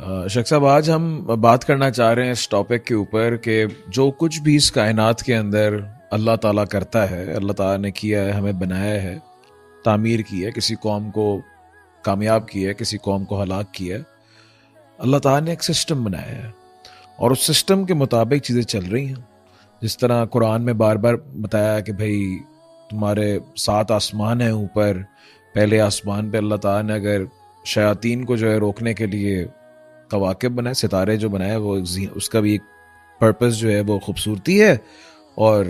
शेख साहब, आज हम बात करना चाह रहे हैं इस टॉपिक के ऊपर कि जो कुछ भी इस कायनात के अंदर अल्लाह ताला करता है, अल्लाह ताला ने किया है, हमें बनाया है, तामीर की है, किसी कौम को कामयाब किया है, किसी कौम को हलाक किया है। अल्लाह ताला ने एक सिस्टम बनाया है और उस सिस्टम के मुताबिक चीज़ें चल रही हैं। जिस तरह कुरान में बार बार बताया है कि भाई तुम्हारे 7 आसमान हैं ऊपर, पहले आसमान पे अल्लाह ताला ने अगर शयातीन को जो है रोकने के लिए कवाकिब बनाए, सितारे जो बनाए, वो उसका भी एक पर्पस जो है वो खूबसूरती है और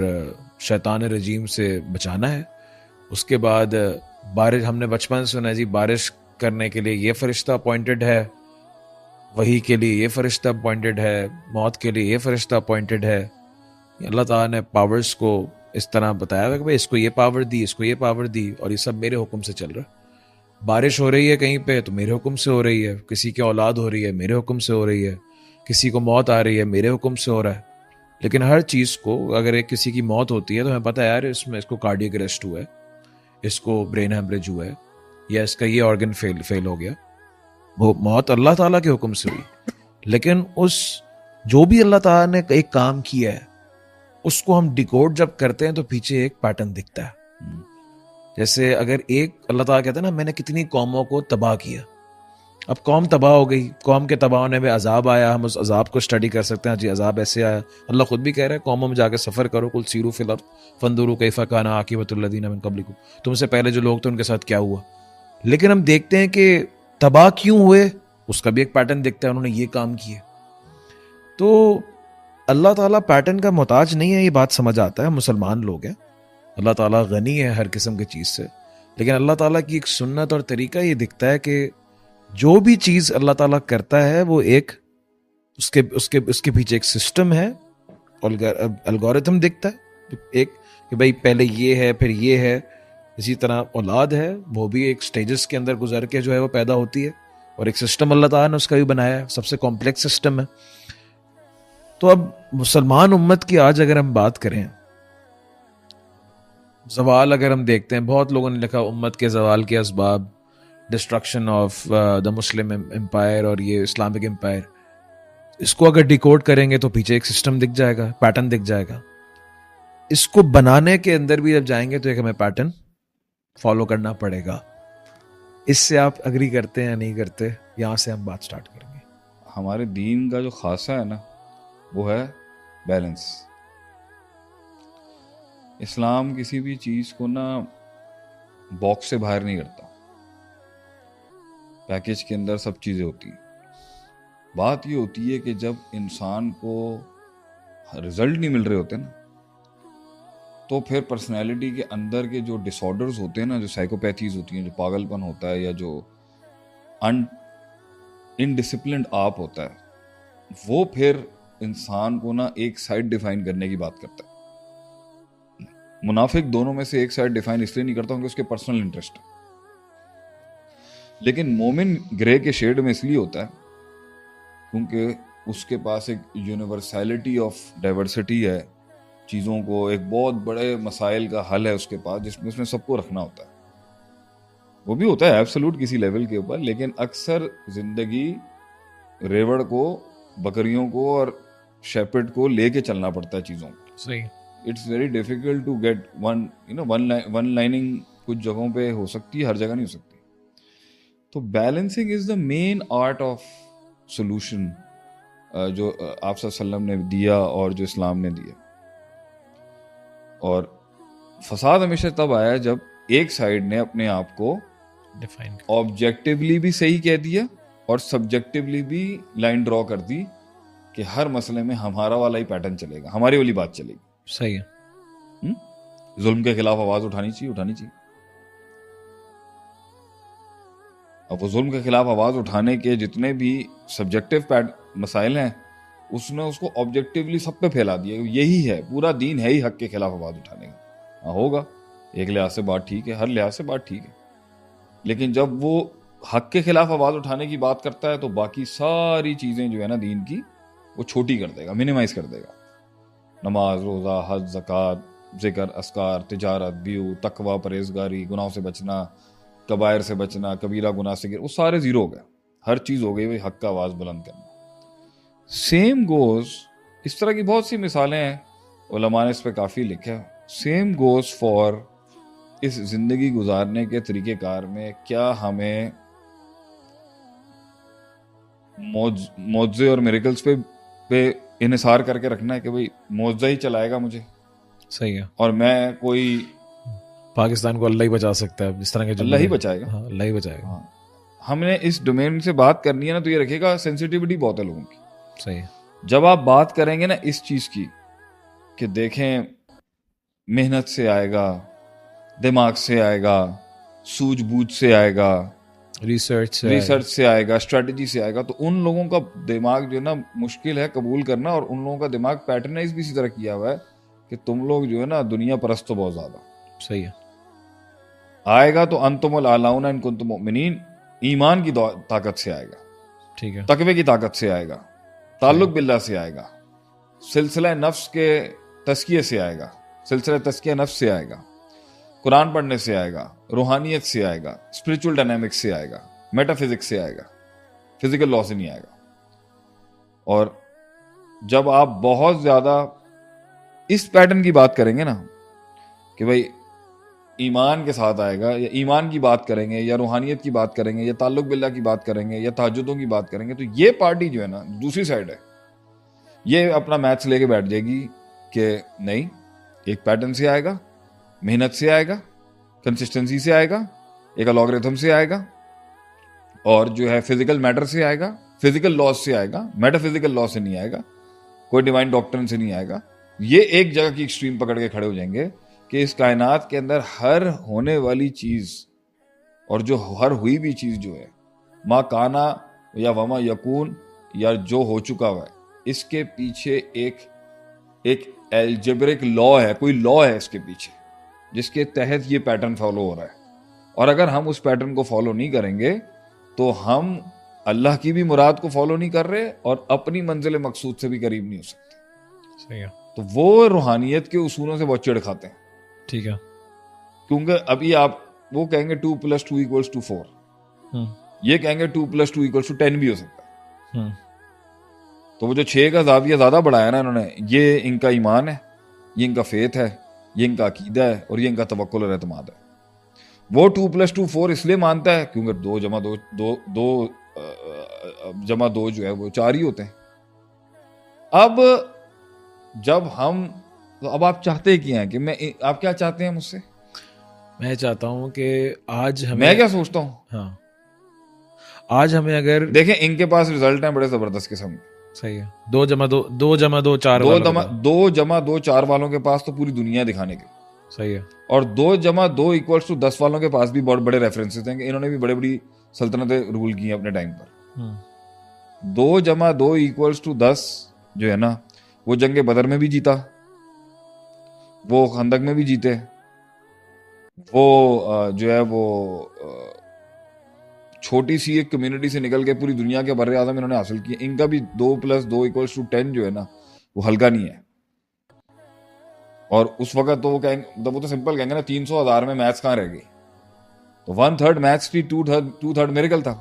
शैतान रजीम से बचाना है। उसके बाद बारिश, हमने बचपन से सुना है जी, बारिश करने के लिए ये फरिश्ता अपॉइंटेड है, वही के लिए ये फरिश्ता अपॉइंटेड है, मौत के लिए ये फरिश्ता अपॉइंटेड है। अल्लाह ताला ने पावर्स को इस तरह बताया है कि भाई इसको ये पावर दी, इसको ये पावर दी, और ये सब मेरे हुक्म से चल रहा है। बारिश हो रही है कहीं पे तो मेरे हुक्म से हो रही है, किसी की औलाद हो रही है मेरे हुक्म से हो रही है, किसी को मौत आ रही है मेरे हुक्म से हो रहा है। लेकिन हर चीज़ को, अगर एक किसी की मौत होती है तो हमें पता है यार इसमें इसको कार्डियक अरेस्ट हुआ है, इसको ब्रेन हेमरेज हुआ है, या इसका ये ऑर्गन फेल हो गया, वो मौत अल्लाह ताला के हुक्म से हुई। लेकिन उस जो भी अल्लाह ताला ने एक काम किया है उसको हम डिकोड जब करते हैं तो पीछे एक पैटर्न दिखता है। जैसे अगर एक अल्लाह ताला कहता है ना, मैंने कितनी कौमों को तबाह किया, अब कौम तबाह हो गई, कौम के तबाह होने में अजाब आया, हम उस अजाब को स्टडी कर सकते हैं। जी अजाब ऐसे आया, अल्लाह खुद भी कह रहा है कौमों में जाकर सफ़र करो, कुल सीरू फिल अर्द फंदुरू कैफा काना आकिबतुल लदीना मिन क़ब्लिकुम, तुमसे पहले जो लोग थे उनके साथ क्या हुआ। लेकिन हम देखते हैं कि तबाह क्यों हुए, उसका भी एक पैटर्न दिखता है, उन्होंने ये काम किए। तो अल्लाह ताला पैटर्न का मोहताज नहीं है, ये बात समझ आता है, मुसलमान लोग हैं, अल्लाह ताला गनी है हर किस्म की चीज़ से। लेकिन अल्लाह ताला की एक सुन्नत और तरीका ये दिखता है कि जो भी चीज़ अल्लाह ताला करता है वो एक उसके उसके उसके पीछे एक सिस्टम है, एल्गोरिथम दिखता है एक, कि भाई पहले ये है फिर ये है। इसी तरह औलाद है, वो भी एक स्टेजेस के अंदर गुजर के जो है वो पैदा होती है, और एक सिस्टम अल्लाह ताला ने उसका भी बनाया है, सबसे कॉम्प्लेक्स सिस्टम है। तो अब मुसलमान उम्मत की आज अगर हम बात करें, ज़वाल अगर हम देखते हैं, बहुत लोगों ने लिखा उम्मत के ज़वाल के असबाब, destruction of the Muslim empire और ये इस्लामिक एम्पायर, इसको अगर डिकोड करेंगे तो पीछे एक सिस्टम दिख जाएगा, पैटर्न दिख जाएगा। इसको बनाने के अंदर भी जब जाएंगे तो एक हमें पैटर्न फॉलो करना पड़ेगा। इससे आप अग्री करते हैं या नहीं करते? यहाँ से हम बात स्टार्ट करेंगे। हमारे दीन का जो खासा है ना, वो है बैलेंस। इस्लाम किसी भी चीज़ को ना बॉक्स से बाहर नहीं करता, पैकेज के अंदर सब चीज़ें होती हैं। बात ये होती है कि जब इंसान को रिजल्ट नहीं मिल रहे होते ना, तो फिर पर्सनैलिटी के अंदर के जो डिसऑर्डर्स होते हैं ना, जो साइकोपैथीज होती हैं, जो पागलपन होता है या जो इनडिसिप्लिन्ड आप होता है, वो फिर इंसान को ना एक साइड डिफाइन करने की बात करता है। मुनाफिक दोनों में से एक साइड डिफाइन इसलिए नहीं करता क्योंकि उसके पर्सनल इंटरेस्ट है, लेकिन मोमिन ग्रे के शेड में इसलिए होता है क्योंकि उसके पास एक यूनिवर्सैलिटी ऑफ डाइवर्सिटी है, चीज़ों को एक बहुत बड़े मसाइल का हल है उसके पास, जिसमें उसने सबको रखना होता है। वो भी होता है एब्सोल्यूट किसी लेवल के ऊपर, लेकिन अक्सर जिंदगी रेवड़ को, बकरियों को और शेपर्ड को लेके चलना पड़ता है चीज़ों को। सही। It's very difficult to get one lining कुछ जगहों पे हो सकती है, हर जगह नहीं हो सकती। तो balancing is the main art of solution जो आप सल्लम ने दिया और जो इस्लाम ने दिया। और फसाद हमेशा तब आया जब एक साइड ने अपने आप को डिफाइन ऑब्जेक्टिवली भी सही कह दिया और सब्जेक्टिवली भी लाइन ड्रॉ कर दी कि हर मसले में हमारा वाला ही पैटर्न चलेगा, हमारी वाली बात चलेगी। सही है। जुल्म के खिलाफ आवाज उठानी चाहिए। अब वो जुल्म के खिलाफ आवाज उठाने के जितने भी सब्जेक्टिव मसाइल हैं, उसने उसको ऑब्जेक्टिवली सब पे फैला दिया। यही है, पूरा दीन है ही हक के खिलाफ आवाज उठाने का। हाँ होगा, एक लिहाज से बात ठीक है, हर लिहाज से बात ठीक है, लेकिन जब वो हक के खिलाफ आवाज उठाने की बात करता है तो बाकी सारी चीजें जो है ना दीन की, वो छोटी कर देगा, मिनिमाइज कर देगा। नमाज, रोजा, हज, ज़कात, जिक्र, अस्कार, तिजारत, बियू, तकवा, परहेजगारी, गुनाहों से बचना, कबायर से बचना, कबीरा गुनाह से गिर, वो सारे जीरो हो गए। ہر چیز ہو گئی بھائی حق کا آواز بلند کرنا. سیم گوز, اس طرح کی بہت سی مثالیں ہیں, علماء نے اس پہ کافی لکھا. سیم گوز فار اس زندگی گزارنے کے طریقہ کار میں کیا ہمیں معجزے اور میریکلز پہ انحصار کر کے رکھنا ہے کہ بھئی معجزہ ہی چلائے گا مجھے, صحیح ہے, اور میں کوئی پاکستان کو اللہ ہی بچا سکتا ہے, اس طرح کے اللہ ہی بچائے گا. ہاں اللہ ہی بچائے گا. ہاں, ہم نے اس ڈومین سے بات کرنی ہے نا, تو یہ رکھے گا سینسیٹیوٹی بہت ہے لوگوں کی. صحیح ہے. جب آپ بات کریں گے نا اس چیز کی کہ دیکھیں محنت سے آئے گا, دماغ سے آئے گا, سوجھ بوجھ سے آئے گا, ریسرچ سے آئے گا, اسٹریٹجی سے آئے گا, تو ان لوگوں کا دماغ جو ہے نا مشکل ہے قبول کرنا. اور ان لوگوں کا دماغ پیٹرنائز بھی اسی طرح کیا ہوا ہے کہ تم لوگ جو ہے نا دنیا پرست ہو بہت زیادہ. صحیح ہے. آئے گا تو انتم الاعلون ان کنتم مؤمنین, ایمان کی طاقت سے آئے گا, ٹھیک ہے, تقوی کی طاقت سے آئے گا, تعلق باللہ سے آئے گا, سلسلہ نفس کے تزکیے سے آئے گا, سلسلہ تزکیہ نفس سے آئے گا, قرآن پڑھنے سے آئے گا, روحانیت سے آئے گا, اسپرچول ڈائنامکس سے آئے گا, میٹا فزکس سے آئے گا, فزیکل لا سے نہیں آئے گا. اور جب آپ بہت زیادہ اس پیٹرن کی بات کریں گے نا کہ بھائی ایمان کے ساتھ آئے گا, یا ایمان کی بات کریں گے, یا روحانیت کی بات کریں گے, یا تعلق باللہ کی بات کریں گے, یا تہجدوں کی بات کریں گے, تو یہ پارٹی جو ہے نا دوسری سائڈ ہے, یہ اپنا میتھس لے کے بیٹھ جائے گی کہ نہیں, ایک پیٹرن سے آئے گا, محنت سے آئے گا, کنسسٹنسی سے آئے گا, ایک الگورتھم سے آئے گا, اور جو ہے فزیکل میٹر سے آئے گا, فزیکل لاز سے آئے گا, میٹا فزیکل لا سے نہیں آئے گا, کوئی ڈیوائن ڈاکٹرن سے نہیں آئے گا. یہ ایک جگہ کی ایکسٹریم پکڑ کے کھڑے ہو جائیں گے کہ اس کائنات کے اندر ہر ہونے والی چیز اور جو ہر ہوئی بھی چیز جو ہے, ما کانا یا وما یکون, یا جو ہو چکا ہوا ہے, اس کے پیچھے ایک الجبرک لا ہے, کوئی لا ہے اس کے پیچھے جس کے تحت یہ پیٹرن فالو ہو رہا ہے. اور اگر ہم اس پیٹرن کو فالو نہیں کریں گے تو ہم اللہ کی بھی مراد کو فالو نہیں کر رہے اور اپنی منزل مقصود سے بھی قریب نہیں ہو سکتے. صحیح ہے. تو وہ روحانیت کے اصولوں سے بہت چڑ کھاتے ہیں. ٹھیک ہے. کیونکہ ابھی آپ وہ کہیں گے 2+2=4, یہ کہیں گے 2+2=10 بھی ہو سکتا ہے. تو وہ جو 6 کا زاویہ زیادہ بڑھایا نا انہوں نے, یہ ان کا ایمان ہے, یہ ان کا فیتھ ہے, یہ ان کا عقیدہ ہے, اور یہ ان کا توکل اور اعتماد ہے. وہ 2+2=4 اس لیے مانتا ہے کیونکہ 2+2 جو ہے وہ 4 ہی ہوتے ہیں. اب جب ہم, تو اب آپ چاہتے کیا ہیں کہ آپ کیا چاہتے ہیں مجھ سے؟ میں چاہتا ہوں کہ آج ہمیں, میں کیا سوچتا ہوں, ہاں آج ہمیں اگر دیکھیں ان کے پاس ریزلٹ ہیں بڑے زبردست قسم کے. صحیح ہے. 2+2=4 2+2=4 والوں کے پاس تو پوری دنیا دکھانے کے. صحیح ہے. اور 2+2=10 والوں کے پاس بھی بہت بڑے ریفرنسز ہیں کہ انہوں نے بھی بڑی بڑی سلطنتیں رول کی ہیں اپنے ٹائم پر. 2+2=10 جو ہے نا, وہ جنگ بدر میں بھی جیتا, وہ خندق میں بھی جیتے, وہ جو ہے وہ چھوٹی سی ایک کمیونٹی سے نکل کے پوری دنیا کے بر اعظم انہوں نے حاصل کیے. ان کا بھی 2+2=10 جو ہے نا وہ ہلکا نہیں ہے. اور اس وقت تو وہ کہیں گے, وہ تو سمپل کہیں گے نا 300,000 میں میتھس کہاں رہ گئی, تو 1/3 میتھس تھی, 2/3 میریکل تھا.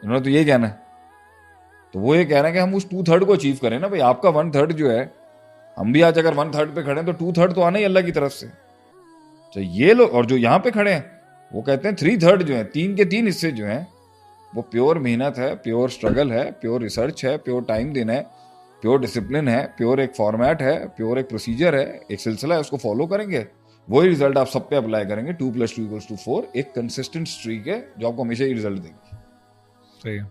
انہوں نے تو یہ کہنا ہے. تو وہ یہ کہہ رہے ہیں کہ ہم اس 2/3 کو اچیو کریں نا. بھائی آپ کا 1/3 جو ہے, ہم بھی آج اگر 1/3 پہ کھڑے ہیں تو 2/3 تو آنا ہی اللہ کی طرف سے. تو یہ لوگ, اور جو یہاں پہ کھڑے ہیں وہ کہتے ہیں 3/3 جو ہیں, 3 کے 3 حصے جو ہیں وہ پیور محنت ہے, پیور اسٹرگل ہے, پیور ریسرچ ہے, پیور ٹائم دینا ہے, پیور ڈسپلن ہے, پیور ایک فارمیٹ ہے, پیور ایک پروسیجر ہے, ایک سلسلہ ہے, اس کو فالو کریں گے, وہی ریزلٹ آپ سب پہ اپلائی کریں گے. 2+2=4 ایک کنسسٹنٹ اسٹریک ہے جو آپ کو ہمیشہ ہی ریزلٹ دے گی. صحیح ہے.